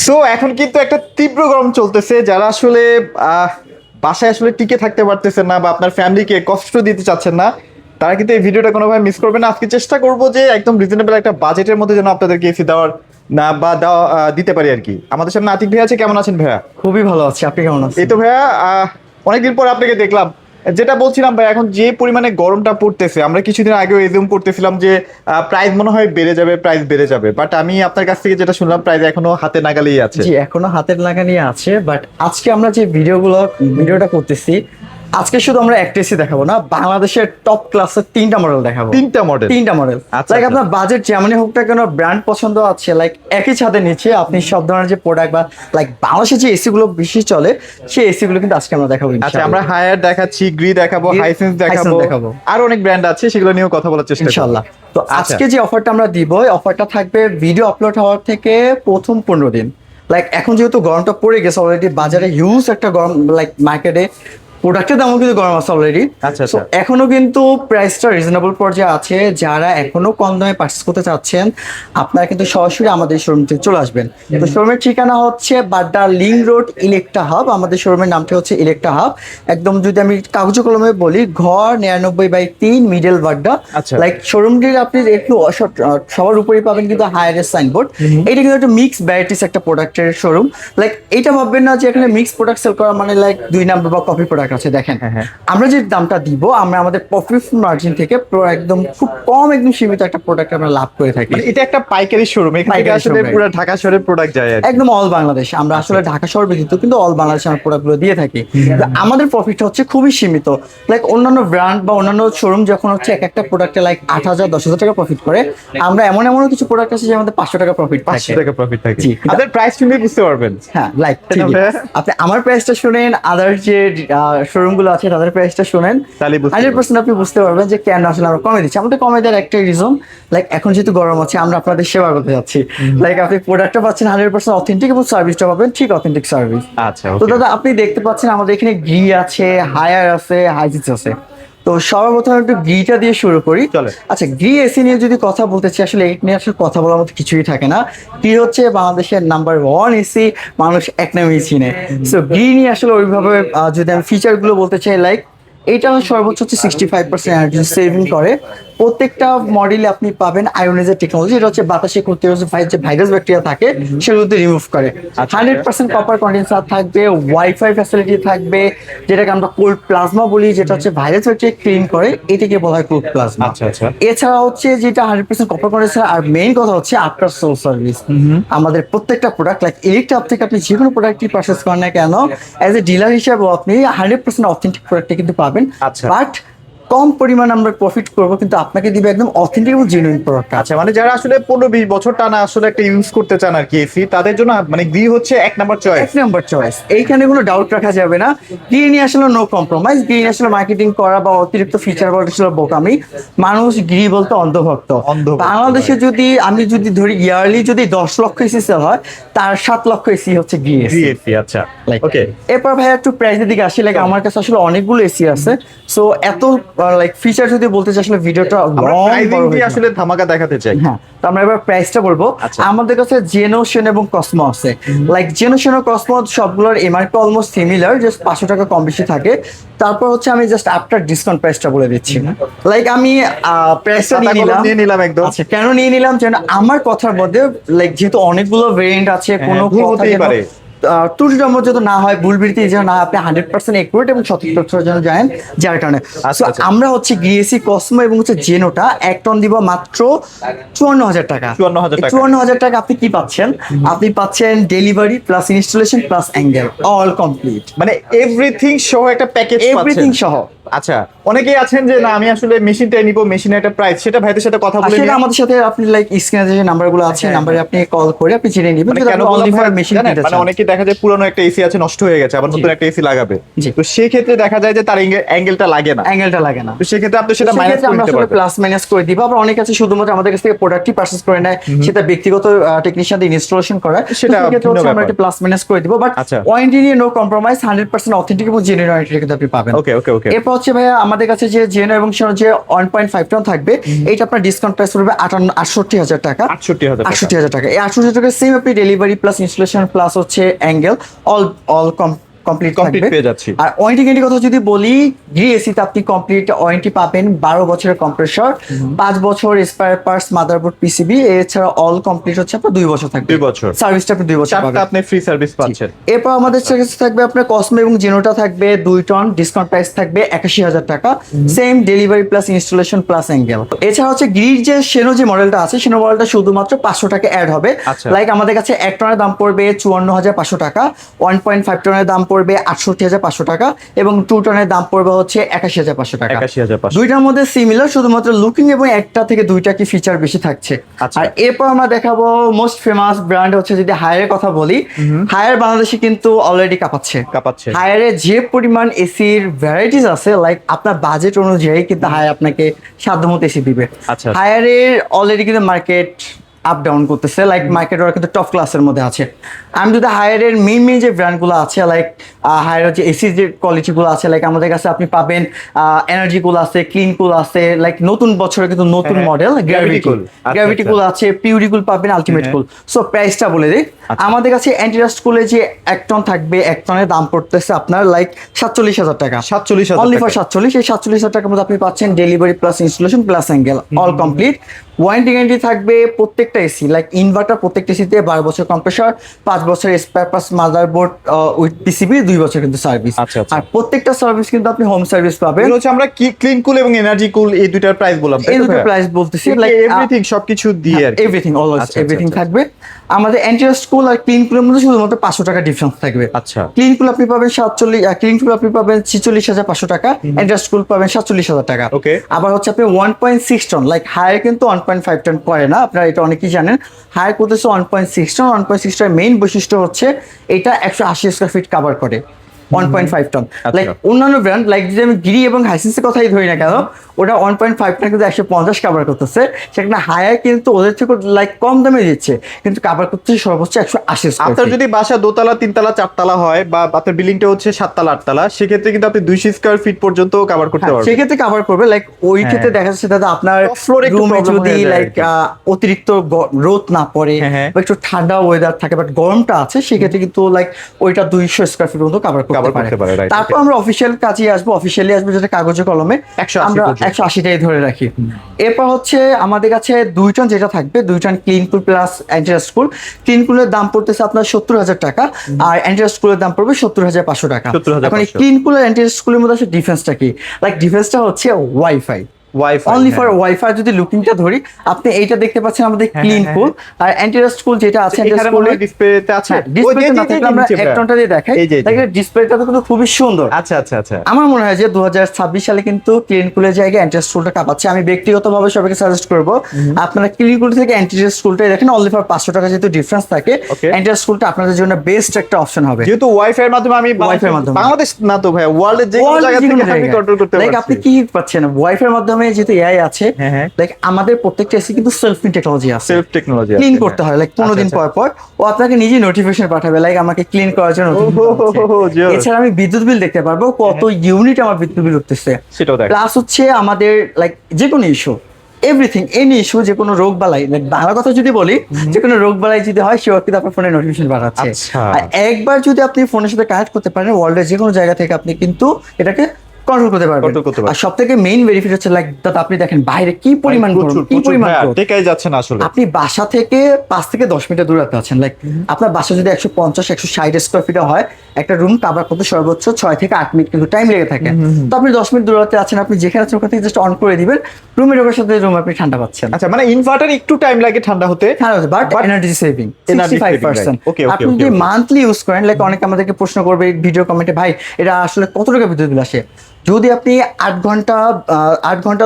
So এখন কিন্তু একটা তীব্র গরম চলতেছে, যারা আসলে বাসায় আসলে টিকে থাকতে পারতেছেন না বা আপনার ফ্যামিলিকে কষ্ট দিতে চাচ্ছেন না, তারা কিন্তু এই ভিডিওটা কোনোভাবে মিস করবে না। আজকে চেষ্টা করব যে একদম রিজনেবল একটা বাজেটের মধ্যে যেন আপনাদেরকে এসি দেওয়ার না বা দেওয়া দিতে পারি আর কি। আমাদের সামনে আতিক ভাইয়া আছে, কেমন আছেন ভাইয়া? খুবই ভালো আছি, আপনি কেমন আছেন? এই তো ভাইয়া, অনেকদিন পর আপনাকে দেখলাম। যেটা বলছিলাম ভাই, এখন যে পরিমাণে গরমটা পড়তেছে, আমরা কিছুদিন আগেও এজিউম করতেছিলাম যে প্রাইস মনে হয় বেড়ে যাবে, প্রাইস বেড়ে যাবে, বাট আমি আপনার কাছ থেকে যেটা শুনলাম প্রাইস এখনো হাতে নাগালেই আছে। জি, এখনো হাতের নাগালে আছে, বাট আজকে আমরা যে ভিডিওটা করতেছি, আজকে শুধু আমরা একটা এসি দেখাবো না, বাংলাদেশের টপ ক্লাসের তিনটা মডেল দেখাবো। তিনটা মডেল আচ্ছা, লাইক আচ্ছা। আপনার বাজেট যেমনই হোক না কেন, ব্র্যান্ড পছন্দ আছে, লাইক একই ছাদের নিচে আপনি সব ধরনের যে প্রোডাক্ট বা লাইক বাংলাদেশে যে এসি গুলো বেশি চলে, সেই এসি গুলো কিন্তু আজকে আমরা দেখাবো। আচ্ছা, আমরা হায়ার দেখাচ্ছি, গ্রি দেখাবো, Gree, হাইসেন্স Hisense দেখাবো, দেখাবো। আর অনেক ব্র্যান্ড আছে, সেগুলো নিয়েও কথা বলার চেষ্টা করব ইনশাআল্লাহ। তো আচ্ছা। আজকে যে অফারটা আমরা দিব, এই অফারটা থাকবে ভিডিও আপলোড হওয়ার থেকে প্রথম 15 দিন। লাইক এখন যেহেতু গরমটা পড়ে গেছে অলরেডি, বাজারে হিউজ একটা গরম, লাইক মার্কেটে প্রোডাক্টের দামও কিন্তু গরম আছে অলরেডি। আচ্ছা, তো আচ্ছা। এখনো কিন্তু প্রাইসটা রিজনেবল পর্যায়ে আছে। যারা এখনো কম দামে পারচেস করতে চাচ্ছেন, আপনারা কিন্তু সরাসরি আমাদের শোরুম থেকে চলে আসবেন। তো শোরুমের ঠিকানা হচ্ছে Badda link road, Electra hub. আমাদের শোরুমের নামটা হচ্ছে ইলেকট্রা হাব। একদম যদি আমি কাগজে কলমে বলি, ঘর 99/3, মিডল বাড্ডা। আচ্ছা। লাইক শোরুমটির আপনি একটু সবার উপরেই পাবেন কিন্তু হায়ারেস্ট সাইনবোর্ড। এটা কিন্তু একটা মিক্স ভ্যারাইটিস একটা প্রোডাক্টের শোরুম। লাইক এটা ভাববেন না যে এখানে মিক্স প্রোডাক্ট সেল করা মানে লাইক 2 নাম্বার বা কপি প্রোডাক্ট আছে। দেখেন, হ্যাঁ। আমরা যে দামটা দিব, আমরা আমাদের প্রফিট মার্জিন থেকে একদম খুব কম, একদম সীমিত একটা প্রোডাক্ট আমরা লাভ করে থাকি। মানে এটা একটা পাইকারি শোরুম, এখান থেকে পাইকারি আসলে showroom, পুরো ঢাকা শহরের প্রোডাক্ট যায় আর কি। একদম অল বাংলাদেশ। আমরা আসলে ঢাকা শহর ব্যতীত কিন্তু অল বাংলাদেশে আমরা প্রোডাক্টগুলো দিয়ে থাকি। তো আমাদের প্রফিটটা হচ্ছে খুবই সীমিত। লাইক অন্যান্য ব্র্যান্ড বা অন্যান্য শোরুম যখন হচ্ছে এক একটা প্রোডাক্টে লাইক 8,000 10,000 টাকা প্রফিট করে, আমরা এমন কিছু প্রোডাক্ট আছে যে আমাদের 500 টাকা প্রফিট 500 টাকা প্রফিট থাকে। জি। আপনাদের প্রাইস শুনলেই বুঝতে পারবেন। হ্যাঁ, লাইক তাই না ভাইয়া? আপনি আমার প্রাইসটা শুনেন, আদার যে শোরুম গুলো আছে তাদের প্রাইসটা শুনেন, তাহলেই বুঝতে 100% আপনি বুঝতে পারবেন যে কেন আসলে আমরা কমে দিচ্ছি। আমাদের কমে দেওয়ার একটাই রিজন, লাইক এখন যেহেতু গরম আছে, আমরা আপনাদের সেবা করতে যাচ্ছি। লাইক আপনি প্রোডাক্টটা পাচ্ছেন 100% অথেন্টিক এবং সার্ভিসটা পাবেন ঠিক অথেন্টিক সার্ভিস। আচ্ছা, তো ওকে। দাদা, আপনি দেখতে পাচ্ছেন আমাদের এখানে গ্রি আছে, হায়ার আছে, হাইজিস আছে। তো সর্বপ্রথম একটু গ্রিটা দিয়ে শুরু করি। চলে। আচ্ছা, গ্রি এসি নিয়ে যদি কথা বলতে চাই, আসলে এই নিয়ে আসলে কথা বলার মতো কিছুই থাকে না। গ্রি হচ্ছে বাংলাদেশের নাম্বার 1 এসি, মানুষ এক নামেই চিনে। সো গ্রি নিয়ে আসলে ওইভাবে যদি আমি ফিচার গুলো বলতে চাই, লাইক এইটা সর্বোচ্চ হচ্ছে 65% এনার্জি সেভিং করে। প্রত্যেকটা মডেলে আপনি পাবেন আয়োনাইজার টেকনোলজি। এটা হচ্ছে বাতাসে ক্ষতি যে ভাইরাস ব্যাকটেরিয়া থাকে সেগুলো রিমুভ করে। 100% কপার কন্ডেন্সার থাকবে, ওয়াইফাই ফ্যাসিলিটি থাকবে, যেটাকে আমরা কোল্ড প্লাজমা বলি, যেটা হচ্ছে ভাইরাস ব্যাকটেরিয়া ক্লিন করে, এটাকে বলা হয় কোল্ড প্লাজমা। আচ্ছা, আচ্ছা। এছাড়া হচ্ছে যেটা 100% কপার কন্ডেন্সার, আর মেইন কথা হচ্ছে আফটার সোল সার্ভিস। আমাদের প্রত্যেকটা প্রোডাক্ট লাইক ইলেকট্রা থেকে আপনি যে কোনো প্রোডাক্টই পারচেস করেন না কেন, অ্যাজ এ ডিলার হিসেবে আপনি 100% অথেন্টিক প্রোডাক্টটা কিন্তু পাবেন। আচ্ছা। বাট কম পরিমাণ আমরা প্রফিট করব, কিন্তু আপনাকে দিবে একদম অথেন্টিক এবং জেনুইন প্রোডাক্ট। আচ্ছা, মানে যারা আসলে 15-20 বছর টানা আসলে একটা ইউজ করতে চান আর কি এসি, তাদের জন্য মানে গ্রি হচ্ছে এক নাম্বার চয়েস। এক নাম্বার চয়েস, এইখানে কোনো ডাউট রাখা যাবে না। গ্রিন নিয়ে আসলে নো কম্প্রোমাইজ। গ্রিন আসলে মার্কেটিং করা বা অতিরিক্ত ফিচার বলতে আসলে বোকামি। মানুষ গ্রি বলতে অন্ধভক্ত। বাংলাদেশে আমি যদি ধরি ইয়ারলি যদি 10 লক্ষ এসি সেল হয়, তার 7 লক্ষ এসি হচ্ছে গ্রি গ্রি এসি। এসি, আচ্ছা। ওকে, এরপর ভাই একটু প্রাইসের দিকে আসি। লাইক আমার কাছে আসলে অনেকগুলো এসি আছে, সো এত লাইক ফিচার যদি বলতে চাই আসলে ভিডিওটা আমরা প্রাইসিং দিয়ে আসলে ধামাকা দেখাতে চাই। হ্যাঁ, তো আমরা এবার প্রাইসটা বলবো। আচ্ছা। আমাদের কাছে জেনোশন এবং কসমো আছে। লাইক জেনোশন ও কসমো সবগুলোর এমআরপি অলমোস্ট সিমিলার, জাস্ট 500 টাকা কম বেশি থাকে। তারপর হচ্ছে আমি জাস্ট আফটার ডিসকাউন্ট প্রাইসটা বলে দিচ্ছি। লাইক আমি প্রাইসটা নিয়ে নিলাম একদম। আচ্ছা, কেন নিয়ে নিলাম যেন আমার কথার মধ্যে, লাইক যেহেতু অনেকগুলো ভেরিয়েন্ট আছে, কোনো ভুল কথা হতেই যেন পারে। ত্রুটির মধ্যে তো না হয়, ভুলবৃত্তি যেন না হয়, আপনি 100% একুরেট এবং সঠিক যেন জানেন, যার কারণে আচ্ছা, So, আচ্ছা। আমরা হচ্ছে গ্রিএসি কসমো এবং হচ্ছে জেনোটা 1 টন দিব মাত্র 54,000 টাকা। 54,000 টাকা। 54,000 টাকা আপনি কি পাচ্ছেন? আপনি পাচ্ছেন delivery plus installation plus angle, all complete, মানে এভরিথিং সহ একটা প্যাকেজ এভরিথিং সহ। আচ্ছা, অনেকেই আছেন যে না আমি আসলে মেশিনটাই নিব, মেশিনের একটা প্রাইস, সেটা ভাইদের সাথে কথা বলে আসলে নিয়ে। আমাদের সাথে আপনি লাইক স্ক্রিনে যে নাম্বারগুলো আছে, হ্যাঁ, নাম্বারে আপনি কল করে আপনি জেনে নেবেন মানে যদি কেন আপনি বললাম অনলি ফর ভাই, মেশিন জানেন? কিনতে মানে চান। অনেকে দেখা যায় পুরানো একটা এসি আছে, নষ্ট হয়ে গেছে, আবার নতুন একটা এসি লাগাবে। জি। তো সেই ক্ষেত্রে দেখা যায় যে তার অ্যাঙ্গেলটা লাগে না। অ্যাঙ্গেলটা লাগে না। তো সেক্ষেত্রে আপনি সেটা মাইনাস সেক্ষেত্রে করে আমরা দিতে আসলে পারবেন। প্লাস মাইনাস করে দিব। আবার অনেক আছে শুধুমাত্র আমাদের কাছ থেকে প্রোডাক্টই পারচেজ করে নেয়, সেটা ব্যক্তিগত টেকনিশিয়ান দিয়ে ইনস্টলেশন করা, সেটা সেক্ষেত্রে ভিন্ন হচ্ছে আমরা ব্যাপার। একটা প্লাস মাইনাস করে দিব। বাট আচ্ছা। ওয়ারেন্টি নিয়ে নো কম্প্রোমাইজ, 100% অথেন্টিক এবং জেনুইন ওয়ারেন্টি কিন্তু আপনি পাবেন। ওকে, ওকে, ওকে। এরপর হচ্ছে ভাইয়া আমাদের কাছে যে জেনো এবং সেনো যে 1.5 টন থাকবে, এইটা আপনার ডিসকাউন্ট প্রাইস পড়বে 68,000 টাকা। 68,000 টাকা। এই 68,000 টাকা সেম আপনি ডেলিভারি প্লাস ইনস্টলেশন প্লাস হচ্ছে অ্যাঙ্গেল অল কমপ্লিট থাকবে। পেয়ে যাচ্ছি। আর ওয়ারেন্টি গ্যারান্টি কথা যদি বলি, গ্রি এসিতে আপনি কমপ্লিট ওয়ারেন্টি পাবেন 12 বছরের কম্প্রেসর, 5 বছর স্পেয়ার পার্টস, মাদারবোর্ড, পিসিবি, এছাড়া অল কমপ্লিট হচ্ছে আপনার 2 বছর থাকবে। 2 বছর সার্ভিসটা আপনি 2 বছর চারটা পাবেন। আপনি ফ্রি সার্ভিস পাচ্ছেন। এরপর আমাদের কাছে থাকবে আপনার কসমো এবং জেনোটা থাকবে 2 টন, ডিসকাউন্ট প্রাইস থাকবে 81,000 টাকা, same delivery plus installation plus angle. এছাড়া হচ্ছে গ্রির যে সেনো যে মডেলটা আছে, সেনো মডেলটা শুধুমাত্র 500 টাকা অ্যাড হবে। আচ্ছা। লাইক আমাদের কাছে 1 টনের দাম পড়বে 54,500 টাকা, 1.5 টনের দাম পড়বে 68,500 টাকা এবং 2 টনের দাম পড়বে হচ্ছে 81,500 টাকা। 81,500 দুইটার মধ্যে সিমিলার, শুধুমাত্র লুকিং এবং একটা থেকে দুইটা কি ফিচার বেশি থাকছে। আচ্ছা। আর এরপর আমরা দেখাবো মোস্ট ফেমাস ব্র্যান্ড হচ্ছে যদি হায়ারের কথা বলি, হায়ার বাংলাদেশে কিন্তু অলরেডি কাঁপাচ্ছে। হায়ারে যে পরিমাণ এসির ভ্যারাইটিস আছে, লাইক আপনার বাজেট অনুযায়ী কিন্তু হায়ার আপনাকে সাধ্যমতো এসি দিবে। আচ্ছা। হায়ারের অলরেডি কিন্তু মার্কেট আপ ডাউন করতেছে, লাইক মার্কেট ওরা কিন্তু টপ ক্লাসের মধ্যে আছে। আমি যদি হায়ারের মেইন যে ব্র্যান্ডগুলো আছে, লাইক হায়ারের যে এসি যে কোয়ালিটিগুলো আছে, লাইক আমাদের কাছে আপনি পাবেন এনার্জি কুল আছে, ক্লিন কুল আছে, লাইক নতুন বছরে কিন্তু নতুন মডেল গ্র্যাভিটি কুল আছে, পিউরি কুল পাবেন, আলটিমেট কুল। সো প্রাইসটা বলে দিই, আমাদের কাছে অ্যান্টিরাস্ট কুলে যে 1 টন থাকবে, 1 টনের দাম পড়তেছে আপনার লাইক 47,000 টাকা। 47,000 অনলি ফর 47। এই 47,000 টাকার মধ্যে আপনি পাচ্ছেন delivery plus installation plus angle all complete. Warranty guarantee থাকবে প্রত্যেকটা এসি, লাইক ইনভার্টার প্রত্যেকটা এসিতে 12 বছর কম্প্রেসর, 5 বছর spare parts, motherboard with PCB, 2 বছর কিন্তু সার্ভিস। আচ্ছা, আচ্ছা। আর প্রত্যেকটা সার্ভিস কিন্তু আপনি হোম সার্ভিস পাবেন। এগুলো হচ্ছে আমরা কি ক্লিন কুল এবং এনার্জি কুল এই দুইটার প্রাইস বললাম, এই দুটো প্রাইস বলতেছি, লাইক এভরিথিং সবকিছু দিয়ে আর কি। এভরিথিং অলওয়েজ আচ্ছা, এভরিথিং আচ্ছা, থাকবে। আমাদের অ্যান্টিরাস্ট কুল আর ক্লিন কুলের মধ্যে শুধুমাত্র 500 টাকা ডিফারেন্স থাকবে। আচ্ছা। ক্লিন কুল আপনি পাবেন ক্লিন কুল আপনি পাবেন 46,500 টাকা, অ্যান্টিরাস্ট কুল পাবেন 47,000 টাকা। ওকে। আবার হচ্ছে আপনি 1.6 টন, লাইক হায়ার কিন্তু 1.5 টন করে না, আপনারা এটা অনেকেই জানেন। হায়ার করতেছে 1.6 টন। 1.6 টনের মেইন বৈশিষ্ট্য হচ্ছে এটা 180 স্কয়ার ফিট কভার করে। 1.5 টন, লাইক অন্যান্য ব্র্যান্ড, লাইক যদি আমি গিরি এবং হাইসেন্সের কথাই ধরি না কেন, ওটা 1.5 টন কিন্তু 150 কভার করতেছে। সেখানে হায়ার কিন্তু ওদের থেকে লাইক কম দামে দিচ্ছে, কিন্তু কভার করতেছে সর্বোচ্চ 180 স্কয়ার আপনার ফিট। যদি বাসা দোতলা, তিনতলা, চারতলা হয় বা আপনার বিল্ডিংটা হচ্ছে 7তলা, 8তলা, সেক্ষেত্রে কিন্তু আপনি 200 স্কয়ার ফিট পর্যন্ত কভার করতে পারবেন। সেক্ষেত্রে কভার করবে, লাইক ওই ক্ষেত্রে দেখা যাচ্ছে দাদা আপনার ফ্লোরে একটু রুমে problem যদি হয়ে যায় লাইক অতিরিক্ত রোদ না পড়ে বা একটু ঠান্ডা ওয়েদার থাকে বাট গরমটা আছে, সেক্ষেত্রে কিন্তু লাইক ওইটা 200 স্কয়ার ফিট পর্যন্ত কভার করতে পারে। তারপর আমরা অফিসিয়াল কাজে আসবো, অফিসিয়ালি আসবো যেটা কাগজে কলমে 180 আমরা 180টাই ধরে রাখি। এরপর হচ্ছে আমাদের কাছে 2 টন যেটা থাকবে, 2 টন ক্লিন কুল প্লাস অ্যান্টিরাস্ট কুল। ক্লিন কুলের দাম পড়তেছে আপনার 70,000 টাকা আর অ্যান্টিরাস্ট কুলের দাম পড়বে 70,500 টাকা। এখন এই ক্লিন কুল আর অ্যান্টিরাস্ট কুলের মধ্যে আসলে ডিফারেন্সটা কি? লাইক ডিফারেন্সটা হচ্ছে ওয়াইফাই। অনলি ফর ওয়াইফাই যদি লুকিংটা ধরি, আপনি এইটা দেখতে পাচ্ছেন আমাদের ক্লিন কুল আর অ্যান্টিরাস্ট কুল যেটা আছে ডিসপ্লেতে আছে। ডিসপ্লেতে না থাকলে আমরা এক টনটা দিয়ে দেখাই, দেখেন ডিসপ্লেটা কিন্তু খুবই সুন্দর। আচ্ছা আচ্ছা আচ্ছা। আমার মনে হয় যে 2026 সালে কিন্তু ক্লিন কুলের জায়গায় অ্যান্টিরাস্ট কুলটা কাঁপাচ্ছে। আমি ব্যক্তিগতভাবে সবাইকে সাজেস্ট করব আপনারা ক্লিন কুল থেকে অ্যান্টিরাস্ট কুলটাই দেখেন। অনলি ফর 500 টাকা যেহেতু ডিফারেন্স থাকে, অ্যান্টিরাস্ট কুলটা আপনাদের জন্য বেস্ট একটা অপশন হবে। যেহেতু ওয়াইফাই এর মাধ্যমে আমি বাংলাদেশ না তো ভাই, ওয়ার্ল্ডের যে কোনো জায়গা থেকে আপনি কন্ট্রোল করতে পারবেন। লাইক আপনি কি পাচ্ছেন ওয়াইফাই এর মাধ্যমে, যেহেতু এআই আছে, লাইক আমাদের প্রত্যেকটা এসি কিন্তু সেলফ টেকনোলজি আছে, সেলফ টেকনোলজি ক্লিন করতে হয়। লাইক 15 দিন পর পর ও আপনাকে নিজে নোটিফিকেশন পাঠাবে, লাইক আমাকে ক্লিন করার জন্য। এছাড়া আমি বিদ্যুৎ বিল দেখতে পারবো কত ইউনিট আমার বিদ্যুৎ বিল উঠতেছে, সেটাও দেখ। প্লাস হচ্ছে আমাদের লাইক যে কোনো ইস্যু, এভরিথিং এনি ইস্যু, যে কোনো রোগ বালাই, বাংলা কথা যদি বলি, যে কোনো রোগ বালাই যদি হয় সে কিন্তু আপনার ফোনে নোটিফিকেশন পাঠাচ্ছে। আর একবার যদি আপনি ফোনের সাথে কানেক্ট করতে পারেন, ওয়ার্ল্ডের যে কোনো জায়গা থেকে আপনি কিন্তু এটাকে কন্ট্রোল করতে পারবেন। আর সবথেকে মেইন বেনিফিট হচ্ছে লাইক দাদা আপনি দেখেন বাইরে কি পরিমাণ গরম, কি পরিমাণ টেকাই যাচ্ছে না আসলে। আপনি বাসা থেকে 5 থেকে 10 মিটার দূরে আছেন, লাইক আপনার বাসা যদি 150-160 স্কয়ার ফিট হয়, একটা রুম কভার করতে সর্বোচ্চ 6 থেকে 8 মিনিট কিন্তু টাইম লেগে থাকে। তো আপনি 10 মিনিট দূরত্বে আছেন, আপনি যেখানে আছেন ওখান থেকে জাস্ট অন করে দিবেন, রুমে ঢোকার সাথে রুম আপনি ঠান্ডা পাচ্ছেন। আচ্ছা, মানে ইনভার্টার একটু টাইম লাগে ঠান্ডা হতে, বাট এনার্জি সেভিং 65%। আপনি যদি মান্থলি ইউজ করেন, লাইক অনেকে আমাদেরকে প্রশ্ন করবে ভিডিও কমেন্টে, ভাই এটা আসলে কত টাকা বিদ্যুৎ বিল আসে? যদি আপনি 8 ঘন্টা 10 ঘন্টা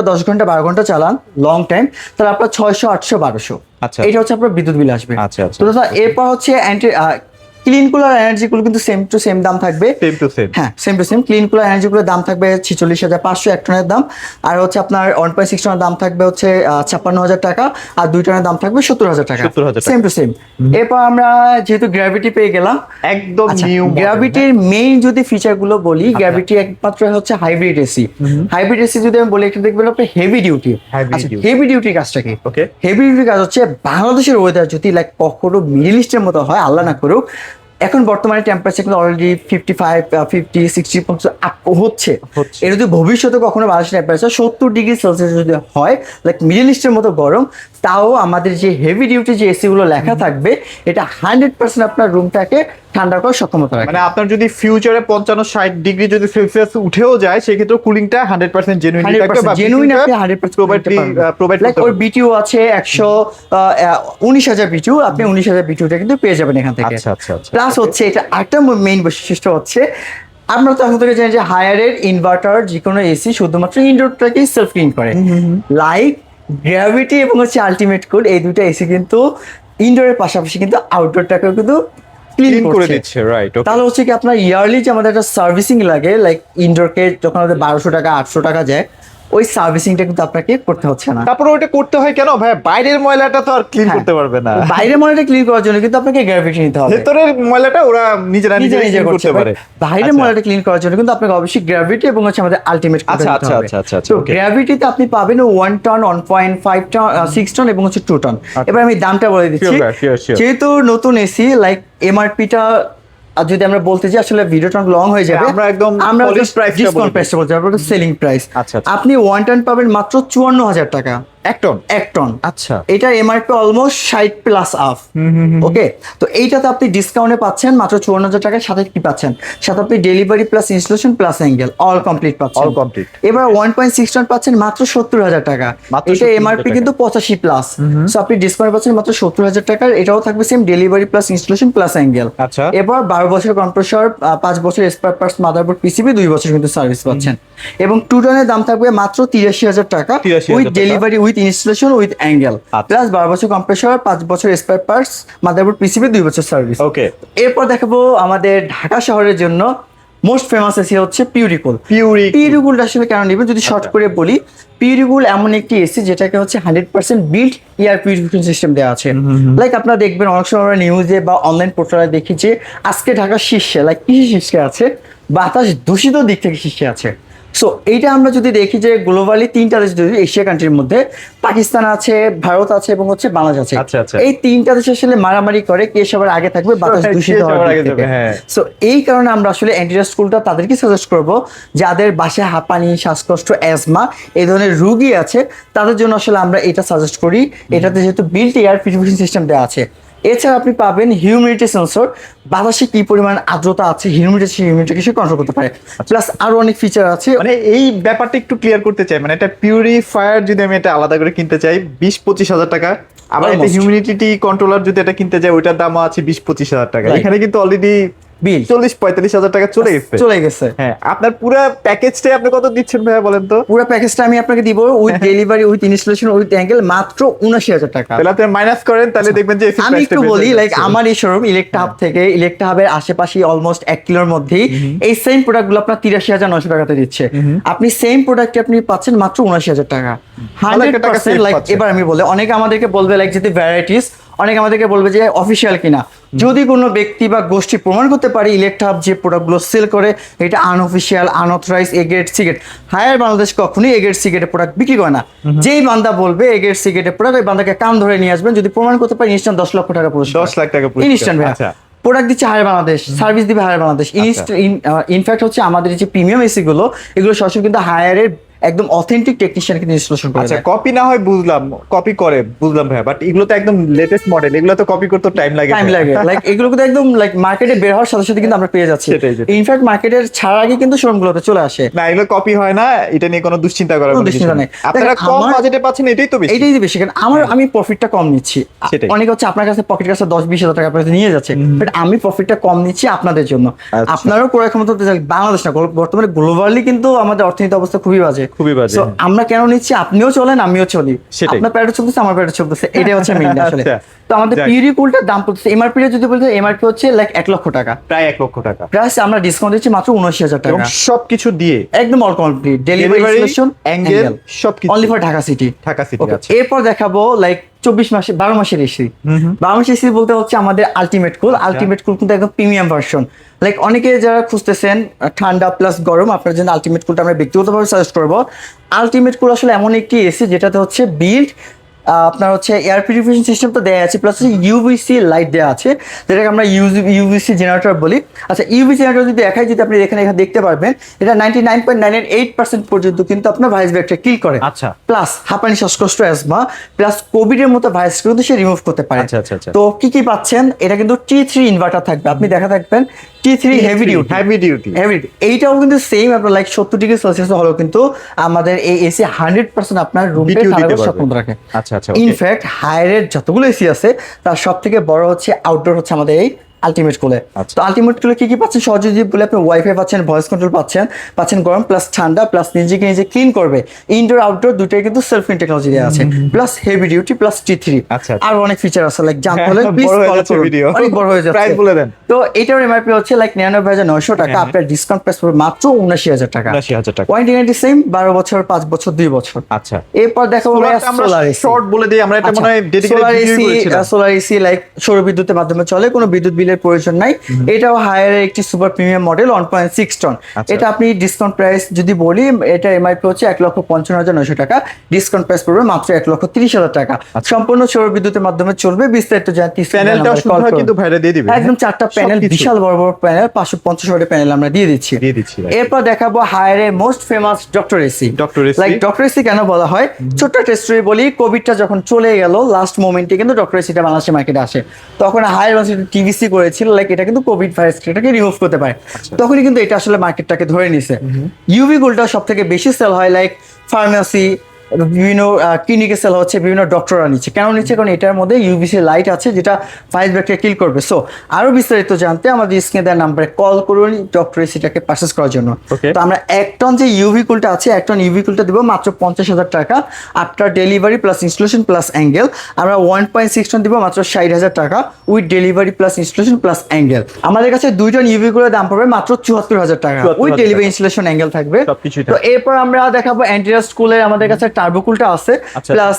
12 ঘন্টা চালান লং টাইম, তাহলে আপনার 600, 800, 1200 আচ্ছা, এটা হচ্ছে আপনার বিদ্যুৎ বিল আসবে। আচ্ছা আচ্ছা। তো দাদা এরপর হচ্ছে ক্লিন কুলার এনার্জি গুলো কিন্তু সেম টু সেম দাম থাকবে। Same to same. হ্যাঁ same to same. Clean cooler energy গুলোর দাম থাকবে 46,500 এক টনের দাম, আর হচ্ছে আপনার 1.6 টনের দাম থাকবে হচ্ছে 56,000 টাকা, আর 2 টনের দাম থাকবে 70,000 টাকা। 70,000 সেম টু সেম। এরপর আমরা যেহেতু গ্র্যাভিটি পেয়ে গেলাম, একদম নিউ গ্র্যাভিটির মেইন যদি ফিচার গুলো বলি, গ্র্যাভিটি একমাত্র হচ্ছে হাইব্রিড এসি। হাইব্রিড এসি যদি আমি বলি, একটা দেখবেন আপনি heavy duty. Heavy duty। Heavy ডিউটির কাজটা কি? ওকে। হেভি ডিউটির কাজ হচ্ছে বাংলাদেশের ওয়েদার যদি লাইক কখনো মিডল ইস্টের মতো হয়, আল্লাহ না করুক, এখন বর্তমানে টেম্পারেচার কিন্তু অলরেডি 55, 50, 60 পর্যন্ত আপ হচ্ছে। এর যদি ভবিষ্যতে কখনো বাংলাদেশের টেম্পারেচার 70°C যদি হয়, লাইক মিডল ইস্টের মতো গরম, তাও আমাদের যে হেভি ডিউটি যে এসি গুলো লেখা থাকবে, এটা 100% আপনার রুমটাকে ঠান্ডা করার সক্ষমতা রাখে। মানে আপনার যদি ফিউচারে 55-60 যদি সেলসিয়াস উঠেও যায়, সেক্ষেত্রে কুলিংটা 100% জেনুইন থাকবে, বা জেনুইন আপনি 100% প্রোভাইড লাইক ওর বিটিউ আছে 119,000 বিটিউ, আপনি 19,000 বিটিউটা কিন্তু পেয়ে যাবেন এখান থেকে। আচ্ছা আচ্ছা আচ্ছা। প্লাস হচ্ছে এটা আরেকটা মেইন বৈশিষ্ট্য হচ্ছে, আমরা তো এখন থেকে জানি যে হায়ারের ইনভার্টার যে কোনো এসি শুধুমাত্র ইনডোরটাকেই সেলফ ক্লিন করে। লাইক গ্র্যাভিটি এবং হচ্ছে আলটিমেট কুল, এই দুটো এসি কিন্তু ইনডোরের পাশাপাশি কিন্তু আউটডোরটাকেও কিন্তু ক্লিন করে করে দিচ্ছে, রাইট। তাহলে হচ্ছে কি আপনার ইয়ারলি যে আমাদের একটা সার্ভিসিং লাগে, লাইক ইনডোরকে যখন আমাদের 1200 টাকা 800 টাকা যায়, ওই সার্ভিসিংটা কিন্তু আপনাকে করতে হচ্ছে না। তারপরে ওটা করতে হয় কেন ভাই? বাইরের ময়লাটা তো আর ক্লিন করতে পারবে না। বাইরের ময়লাটা ক্লিন করার জন্য কিন্তু আপনাকে গ্র্যাভিটি নিতে হবে। ভেতরের ময়লাটা ওরা নিজেরা নিজে করতে পারে। বাইরের ময়লাটা ক্লিন করার জন্য কিন্তু আপনাকে অবশ্যই গ্র্যাভিটি এবং হচ্ছে আমাদের আলটিমেট আচ্ছা আচ্ছা আচ্ছা আচ্ছা আচ্ছা। তো গ্র্যাভিটিতে আপনি পাবেন 1 টন, 1.5 টন, 6 টন এবং হচ্ছে 2 টন। এবার আমি দামটা বলে দিচ্ছি। যেহেতু নতুন এসি, লাইক এমআরপিটা আর যদি আমরা বলতে যাই, আসলে ভিডিওটা লং হয়ে যাবে, আমরা একদম ডিসকাউন্ট প্রাইসটা বলতে পারবো, সেলিং প্রাইস। আচ্ছা। আপনি 1 টন পাবেন মাত্র 54,000 টাকা। 1 টন। আচ্ছা, এটা এমআরপি অলমোস্ট 60 প্লাস আপ। ওকে, তো এইটাতে আপনি ডিসকাউন্টে পাচ্ছেন মাত্র 54,000 টাকার সাথে কি পাচ্ছেন? সাথে আপনি delivery plus installation plus angle all complete পাচ্ছেন। All complete. এবার 1.6 টন পাচ্ছেন মাত্র 70,000 টাকা। এটা এমআরপি কিন্তু 85 প্লাস, সো আপনি ডিসকাউন্ট পাচ্ছেন মাত্র 70,000 টাকার। এটাও থাকবে same delivery plus installation plus angle. আচ্ছা। এবার 12 বছর কম্প্রেসর, 5 বছর স্পেয়ার পার্টস, মাদারবোর্ড, পিসিবি, 2 বছর কিন্তু সার্ভিস পাচ্ছেন। এবং 2 টনের দাম থাকবে মাত্র 83,000 টাকা, with delivery, with installation, with angle, plus 12 বছর কম্প্রেসর, 5 বছর স্পেয়ার পার্টস, মাদারবোর্ড, পিসিবি, 2 বছর সার্ভিস। ওকে। এরপর দেখাবো আমাদের ঢাকা শহরের জন্য মোস্ট ফেমাস এসি হচ্ছে পিউরিকুল। পিউরিকুল আসলে কেন নেবেন যদি শর্ট করে বলি, পিউরিকুল এমন একটি এসি যেটাকে হচ্ছে 100% বিল্ট এয়ার পিউরিফিকেশন সিস্টেম দেওয়া আছে। লাইক আপনারা দেখবেন অনেক সময় আমরা নিউজে বা অনলাইন পোর্টালে দেখি যে আজকে ঢাকার শীর্ষে, লাইক কৃষি শীর্ষে আছে, বাতাস দূষিত দিক থেকে শীর্ষে আছে। সো এইটা আমরা যদি দেখি যে গ্লোবালি 3টা দেশ, যদি এশিয়া কান্ট্রির মধ্যে পাকিস্তান আছে, ভারত আছে এবং হচ্ছে বাংলাদেশ আছে, এই 3টা দেশ আসলে মারামারি করে কে সবার আগে থাকবে বাতাস দূষিত হওয়ার দিক থেকে। সো এই কারণে আমরা আসলে অ্যান্টিডাস স্কুলটা তাদেরকে সাজেস্ট করব, যাদের বাসায় হাঁপানি, শ্বাসকষ্ট, অ্যাজমা এই ধরনের রোগী আছে, তাদের জন্য আসলে আমরা এটা সাজেস্ট করি। এটাতে যেহেতু বিল্ট এয়ার পিউরিফিকেশন সিস্টেম দেওয়া আছে। এছাড়া আপনি পাবেন হিউমিডিটি সেন্সর, বাতাসে কি পরিমাণ আর্দ্রতা আছে, হিউমিডিটি কন্ট্রোল করতে পারে, প্লাস আরো অনেক ফিচার আছে। মানে এই ব্যাপারটা একটু ক্লিয়ার করতে চাই, মানে এটা পিউরিফায়ার যদি আমি এটা আলাদা করে কিনতে চাই 20-25 হাজার টাকা, আবার এটা হিউমিডিটি কন্ট্রোলার যদি এটা কিনতে চাই ওইটার দামও আছে 20-25 হাজার টাকা। এখানে কিন্তু অলরেডি বিল 40-45 হাজার টাকা চলে গেছে। হ্যাঁ, আপনার পুরো প্যাকেজটাই আপনি কত দিচ্ছেন ভাইয়া বলেন তো? পুরো প্যাকেজটা আমি আপনাকে দিব with delivery, with installation, with angle মাত্র 79,000 টাকা। তাহলে আপনি মাইনাস করেন, তাহলে দেখবেন যে আমি একটু বলি, লাইক আমার এই শোরুম ইলেকট্রা হাব থেকে, ইলেকট্রা হাবের আশেপাশে অলমোস্ট 1 কিলোর মধ্যেই এই সেম প্রোডাক্টগুলো আপনার 83,900 টাকাতে দিচ্ছে। আপনি সেম প্রোডাক্টটি আপনি পাচ্ছেন মাত্র 79,000 টাকা। 100%। লাইক এবার আমি বলি, অনেকে আমাদেরকে বলবে লাইক যদি ভ্যারাইটিস, অনেকে আমাদেরকে বলবে যে অফিসিয়াল কিনা। যদি কোনো ব্যক্তি বা গোষ্ঠী প্রমাণ করতে পারে ইলেকট্রা হাব যে প্রোডাক্টগুলো সেল করে এটা unofficial, unauthorised, A grade cigarette, Haier Bangladesh কখনোই এ গ্রেড সিগারেটের প্রোডাক্ট বিক্রি করে না। যেই বান্দা বলবে এ গ্রেড সিগারেটের প্রোডাক্ট, ওই বান্দাকে কান ধরে নিয়ে আসবেন, যদি প্রমাণ করতে পারে ইনস্ট্যান্ট 10 লক্ষ টাকা পুরস্কার। 10 লাখ টাকা ইনস্ট্যান্ট ভাই। প্রোডাক্ট দিচ্ছে হায়ার বাংলাদেশ, সার্ভিস দিবে হায়ার বাংলাদেশ। ইনফ্যাক্ট হচ্ছে আমাদের যে প্রিমিয়াম এসি গুলো, এগুলো সরাসরি কিন্তু হায়ারের একদম অথেন্টিক টেকনিশিয়ান কিন্তু ইনস্টলেশন করে। আচ্ছা, কপি না হয় বুঝলাম, কপি করে বুঝলাম ভাই, বাট এগুলো তো একদম লেটেস্ট মডেল, এগুলো তো কপি করতে টাইম লাগে। লাইক এগুলো কিন্তু একদম লাইক মার্কেটে বের হওয়ার সাথে সাথে কিন্তু আমরা পেয়ে যাচ্ছি। ইনফ্যাক্ট মার্কেটের ছাড়ার আগে কিন্তু শোরুমগুলোতে চলে আসে। না, এগুলো কপি হয় না, এটা নিয়ে কোনো দুশ্চিন্তা করার কোনো কিছু নেই। আপনারা কম বাজেটে পাচ্ছেন, এটাই তো বেশি। এটাই বেশি, কারণ আমি প্রফিটটা কম নিচ্ছি। অনেকে হচ্ছে আপনার কাছে পকেট কাছে 10-20 হাজার টাকা আপনার নিয়ে যাচ্ছে, বাট আমি প্রফিটটা কম নিচ্ছি আপনাদের জন্য। আপনারও ক্রয় ক্ষমতা বাংলাদেশ না, বর্তমানে গ্লোবালি কিন্তু আমাদের অর্থনৈতিক অবস্থা খুবই বাজে। খুবই বাজে। So, আমরা কেন নিচ্ছি, আপনিও চলেন আমিও চলি, সেটাই। আপনার প্যারেট চলতেছে আমার প্যারেট চলতেছে, এটাই হচ্ছে মেইন আসলে। আচ্ছা। তো আমাদের যাক। পিউরি কুলটার দাম পড়তেছে এমআরপি যদি বলতে, এমআরপি হচ্ছে লাইক 1 লক্ষ টাকা, প্রায় 1 লক্ষ টাকা, প্লাস আমরা ডিসকাউন্ট দিচ্ছি মাত্র 79,000 এবং টাকা, সবকিছু দিয়ে একদম all complete delivery Delivery, installation angle, সবকিছু। Only for Dhaka city. Dhaka city আছে। এরপর দেখাবো লাইক 12 মাসের এসি। 12 মাসের এসি বলতে হচ্ছে আমাদের আলটিমেট কুল। আলটিমেট কুল কিন্তু একদম প্রিমিয়াম ভার্সন। লাইক অনেকে যারা খুঁজতেছেন ঠান্ডা প্লাস গরম, আপনার জন্য আলটিমেট কুলটা আমরা ব্যক্তিগতভাবে সাজেস্ট করবো। আলটিমেট কুল আসলে এমন একটি এসি যেটাতে হচ্ছে বিল্ড আপনার হচ্ছে এয়ার পিউরিফিকেশন সিস্টেম তো দেওয়া আছে, প্লাস হচ্ছে ইউভিসি লাইট দেওয়া আছে, যেটাকে আমরা ইউভিসি জেনারেটর বলি। আচ্ছা, ইউভিসি জেনারেটর যদি দেখাই, যদি আপনি এখানে দেখতে পারবেন, এটা 99.98% পর্যন্ত কিন্তু আপনার ভাইরাস ব্যাকটেরিয়া কিল করে। আচ্ছা। প্লাস হাঁপানি, শ্বাসকষ্ট, অ্যাজমা প্লাস কোভিডের মতো ভাইরাস কিন্তু সে রিমুভ করতে পারে। আচ্ছা, আচ্ছা, আচ্ছা। তো কি কি পাচ্ছেন, এটা কিন্তু T3 ইনভার্টার থাকবে, আপনি দেখা থাকবেন T3 heavy duty. Heavy duty. এইটাও কিন্তু সেম আপনার লাইক 70 ডিগ্রি সেলসিয়াস হলেও কিন্তু আমাদের এই এসি 100% আপনার রুমে BTU দিতে ঠান্ডা পারবে। রাখে। আচ্ছা, আচ্ছা, ইনফ্যাক্ট হায়ারের যতগুলো এসি আছে তার সব থেকে বড় হচ্ছে আউটডোর হচ্ছে আমাদের এই আলটিমেট কুলে। আচ্ছা। তো আলটিমেট কুলে কি কি পাচ্ছেন সহজে যদি বলে, আপনি ওয়াইফাই পাচ্ছেন, ভয়েস কন্ট্রোল পাচ্ছেন গরম প্লাস ঠান্ডা, প্লাস নিজেকে নিজে ক্লিন করবে, ইনডোর আউটডোর দুটোই কিন্তু সেলফ ক্লিন টেকনোলজি দেওয়া আছে, plus heavy duty plus T3। আচ্ছা। আর অনেক ফিচার আছে, লাইক জানতে হলে বড় প্লিজ হয়ে কল যাচ্ছে করুন, ভিডিও। অনেক বড় হয়ে যাচ্ছে। প্রাইস বলে দেন। তো এটার এমআরপি হচ্ছে লাইক 99,900 টাকা, আপনার ডিসকাউন্ট প্রাইস পড়বে মাত্র 79,000 টাকা। 79,000 টাকা। ওয়ারেন্টি গ্যারান্টি সেম 12 বছর, 5 বছর, 2 বছর। আচ্ছা। এরপর দেখাবো আমরা সোলার এসি। শর্ট বলে দিই, আমরা এটা মনে হয় ডেডিকেটেড ভিডিও করেছিলাম। সোলার এসি লাইক সৌর বিদ্যুতের মাধ্যমে চলে, কোনো বিদ্যুৎ বিলের প্রয়োজন নাই। এটাও হায়ার একটি সুপার প্রিমিয়াম মডেল 1.6 টন। আচ্ছা। এটা আপনি ডিসকাউন্ট প্রাইস যদি বলি, এটা এমআরপি হচ্ছে 1,55,900 টাকা, ডিসকাউন্ট প্রাইস পড়বে মাত্র 1,30,000 টাকা। সম্পূর্ণ সৌর বিদ্যুতের মাধ্যমে চলবে। বিস্তারিত জানতে প্যানেলটাও শুদ্ধ কিন্তু ভাইরা দিয়ে দিবে। একদম 4টা প্যানেল, সবকিছু। বিশাল বড় বড় প্যানেল, 550 ওয়াটের প্যানেল আমরা দিয়ে দিচ্ছি। ভাই। এরপর দেখাবো হায়ারের most famous doctor AC. Doctor AC. Like doctor AC কেন বলা হয়, ছোট্ট একটা স্টোরি বলি। কোভিডটা যখন চলে গেল লাস্ট মোমেন্টে কিন্তু ডক্টর এসিটা বাংলাদেশের মার্কেটে আসে, তখন হায়ার টিভিসি করেছিল, লাইক এটা কিন্তু কোভিড ভাইরাসটাকে রিমুভ করতে পারে। তখনই কিন্তু এটা আসলে মার্কেটটাকে ধরে নিছে। ইউভি গোল্ডটা সব থেকে বেশি সেল হয়, লাইক ফার্মেসি, বিভিন্ন ক্লিনিকে সেল হচ্ছে, বিভিন্ন ডক্টররা নিচ্ছে। কেন নিচ্ছে? কারণ এটার মধ্যে ইউভিসি লাইট আছে যেটা ভাইরাস ব্যাকটেরিয়া কিল করবে। সো আরো বিস্তারিত জানতে আমাদের স্ক্রিনে দেওয়া নাম্বারে কল করুন ডক্টর এসিটাকে পারচেস করার জন্য। তো আমরা 1 টন যে ইউভি কুলটা আছে, 1 টন ইউভি কুলটা দিব মাত্র 50,000 টাকা, after delivery plus installation plus angle. আমরা 1.6 টন দিব মাত্র 60,000 টাকা, with delivery plus installation plus angle. আমাদের কাছে 2 টন ইউভি কুলের দাম পড়বে মাত্র 74,000 টাকা, উইথ ডেলিভারি ইনস্টলেশন অ্যাঙ্গেল থাকবে। তো এরপর আমরা দেখাবো অ্যান্টিরাস কুলের, আমাদের কাছে টার্বোকুলটা আছে, প্লাস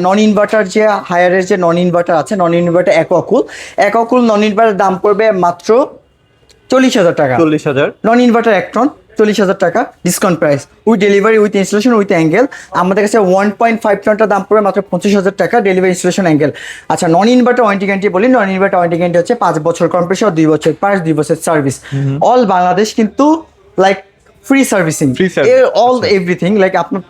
নন ইনভার্টার যে হায়ারের যে নন ইনভার্টার আছে, নন ইনভার্টার অ্যাকোয়াকুল নন ইনভার্টার দাম পড়বে মাত্র 40,000 টাকা। 40,000 নন ইনভার্টার 1 টন 40,000 টাকা discount price, with delivery with installation with angle. আমাদের কাছে 1.5 টনটার দাম পড়বে মাত্র 25,000 টাকা, ডেলিভারি ইনস্টলেশন অ্যাঙ্গেল। আচ্ছা, নন ইনভার্টার ওয়ারেন্টি গ্যারান্টি বলি, নন ইনভার্টার ওয়ারেন্টি গ্যারান্টি হচ্ছে 5 বছর কম্প্রেসর, 2 বছর পার্টস, 2 বছর সার্ভিস, অল বাংলাদেশ কিন্তু like free servicing, all everything. Like আপনার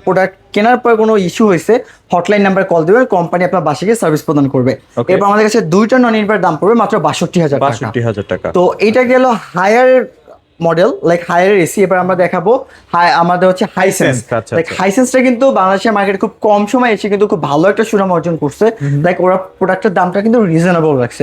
প্রোডাক্ট কেনার পর কোনো ইস্যু হয়েছে, হটলাইন নাম্বার কল দেবেন, কোম্পানি আপনার বাসায় গিয়ে সার্ভিস প্রদান করবে। এরপর আমাদের কাছে 2টা নন ইনভার্টার দাম পড়বে মাত্র 62,000 টাকা। তো এটা গেল Haier model, like Haier AC. এবার আমরা দেখাবো আমাদের হচ্ছে হাইসেন্স। লাইক হাইসেন্সটা কিন্তু বাংলাদেশের মার্কেটে খুব কম সময় এসে কিন্তু খুব ভালো একটা সুনাম অর্জন করছে। লাইক ওরা প্রোডাক্টের দামটা কিন্তু রিজনেবল রাখছে।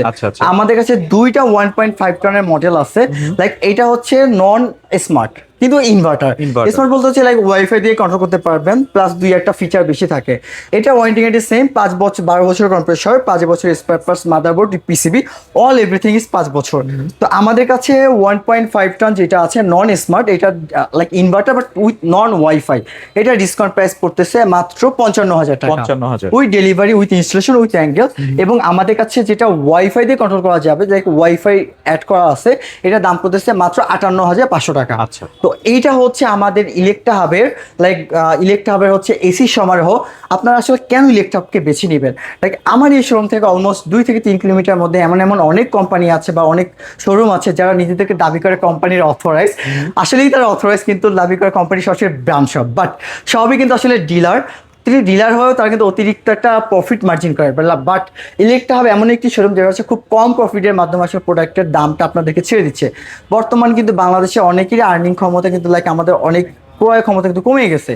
আমাদের কাছে 2টা 1.5 টনের মডেল আছে। লাইক এটা হচ্ছে নন স্মার্ট কিন্তু ইনভার্টার। স্মার্ট বলতে হচ্ছে লাইক ওয়াইফাই দিয়ে কন্ট্রোল করতে পারবেন, প্লাস 2-1টা ফিচার বেশি থাকে। এটা ওয়ারেন্টি গ্যারান্টি সেম, 5 বছর, 12 বছর কম্প্রেসর, 5 বছর spare parts, motherboard, PCB, all everything is 5 বছর। তো আমাদের কাছে 1.5 টন যেটা আছে নন স্মার্ট, এটা like inverter but with non wifi, এটা ডিসকাউন্ট প্রাইস পড়তেছে মাত্র 55,000 টাকা, with delivery with installation with angle. এবং আমাদের কাছে যেটা ওয়াইফাই দিয়ে কন্ট্রোল করা যাবে, লাইক ওয়াইফাই অ্যাড করা আছে, এটা দাম পড়তেছে মাত্র 58,500 টাকা। আচ্ছা, তো এইটা হচ্ছে আমাদের ইলেকট্রা হাবের, লাইক ইলেকট্রা হাবের হচ্ছে এসি সমারোহ। আপনারা আসলে কেন ইলেকট্রা হাবকে বেছে নেবেন? লাইক আমার এই শোরুম থেকে অলমোস্ট 2 থেকে 3 কিলোমিটার মধ্যে এমন অনেক কোম্পানি আছে বা অনেক শোরুম আছে যারা নিজেদেরকে দাবি করে কোম্পানির অথরাইজ। আসলেই তারা অথরাইজ, কিন্তু দাবি করে কোম্পানি সরাসরি ব্র্যান্ড শপ, বাট সবই কিন্তু আসলে ডিলার। তিনি ডিলার হয়েও তারা কিন্তু অতিরিক্ত একটা প্রফিট মার্জিন করে। বাট ইলেকট্রা হাব এমন একটি শোরুম যেটা হচ্ছে খুব কম প্রফিটের মাধ্যমে আসলে প্রোডাক্টের দামটা আপনাদেরকে ছেড়ে দিচ্ছে। বর্তমান কিন্তু বাংলাদেশে অনেকেরই আর্নিং ক্ষমতা কিন্তু লাইক আমাদের অনেক ক্রয় ক্ষমতা কিন্তু কমে গেছে।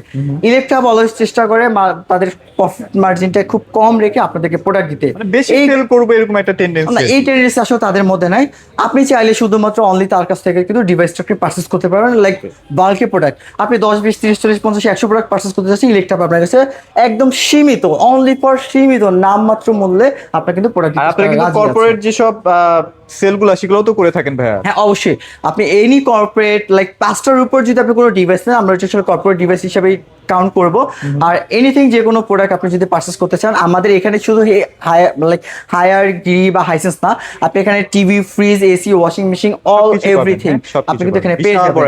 ইলেকট্রা অলওয়েজ চেষ্টা করে তাদের প্রফিট মার্জিনটা খুব কম রেখে আপনাদেরকে প্রোডাক্ট দিতে। মানে বেশি সেল করবে এরকম একটা টেন্ডেন্সি না, এই টেন্ডেন্সি আসলে তাদের মধ্যে নাই। আপনি চাইলে শুধুমাত্র অনলি তার কাছ থেকে কিন্তু ডিভাইসটাকে পারচেস করতে পারবেন, লাইক বাল্কে প্রোডাক্ট। আপনি 10, 20, 30, 40, 50, 100 প্রোডাক্ট পারচেস করতে চাচ্ছেন, ইলেকট্রা আপনার কাছে একদম সীমিত, অনলি ফর সীমিত নামমাত্র মূল্যে আপনার কিন্তু প্রোডাক্ট। আর আপনারা কিন্তু কর্পোরেট যেসব সেলগুলো সেগুলোও তো করে থাকেন ভাইয়া। হ্যাঁ অবশ্যই, আপনি এনি কর্পোরেট লাইক 5টার উপর যদি আপনি কোনো ডিভাইস নেন, আমরা হচ্ছে কর্পোরেট ডিভাইস হিসেবে কাউন্ট করব। আর এনিথিং যে কোনো প্রোডাক্ট আপনি যদি পারচেস করতে চান, আমাদের এখানে শুধু লাইক হায়ার গিরি বা হাইসেন্স না, আপনি এখানে TV, fridge, AC, washing machine, all everything আপনি কিন্তু এখানে পেয়ে যাবেন।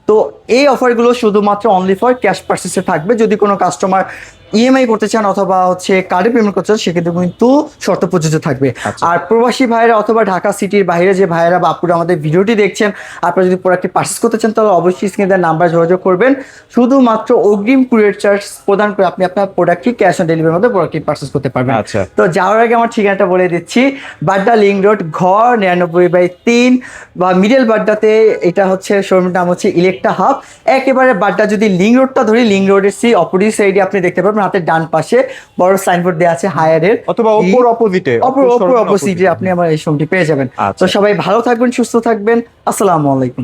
তো এই অফারগুলো শুধুমাত্র অনলি ফর ক্যাশ পারচেসে থাকবে। যদি কোনো কাস্টমার ইএমআই করতে চান অথবা হচ্ছে কার্ডে পেমেন্ট করতে চান, সেক্ষেত্রে কিন্তু শর্ত প্রযোজ্য থাকবে। আর প্রবাসী ভাইরা অথবা ঢাকা সিটির বাইরে যে ভাইরা বা আপুরা আমাদের ভিডিওটি দেখছেন, আপনারা যদি প্রোডাক্টটি পারচেস করতে চান, তাহলে অবশ্যই স্ক্রিনে নাম্বার যোগাযোগ করবেন। শুধুমাত্র অগ্রিম কুরিয়ার চার্জ প্রদান করে আপনি আপনার প্রোডাক্টটি ক্যাশ অন ডেলিভারির মধ্যে প্রোডাক্টটি পারচেস করতে পারবেন। তো যাওয়ার আগে আমার ঠিকানাটা বলে দিচ্ছি, বাড্ডা লিংক রোড, ঘর 99/3 বা মিডল বাড্ডাতে। এটা হচ্ছে শোরুমের নাম হচ্ছে ইলেকট্রা হাব। একেবারে বাড্ডা যদি লিংক রোডটা ধরি, লিংক রোডের অপোজিট সাইডে আপনি দেখতে পাবেন হাতের ডান পাশে বড় সাইনবোর্ড দেওয়া আছে হায়ারের, অথবা অপর অপোজিটে আপনি আমার এই শোরুমটি পেয়ে যাবেন। তো সবাই ভালো থাকবেন, সুস্থ থাকবেন। আসসালামু আলাইকুম।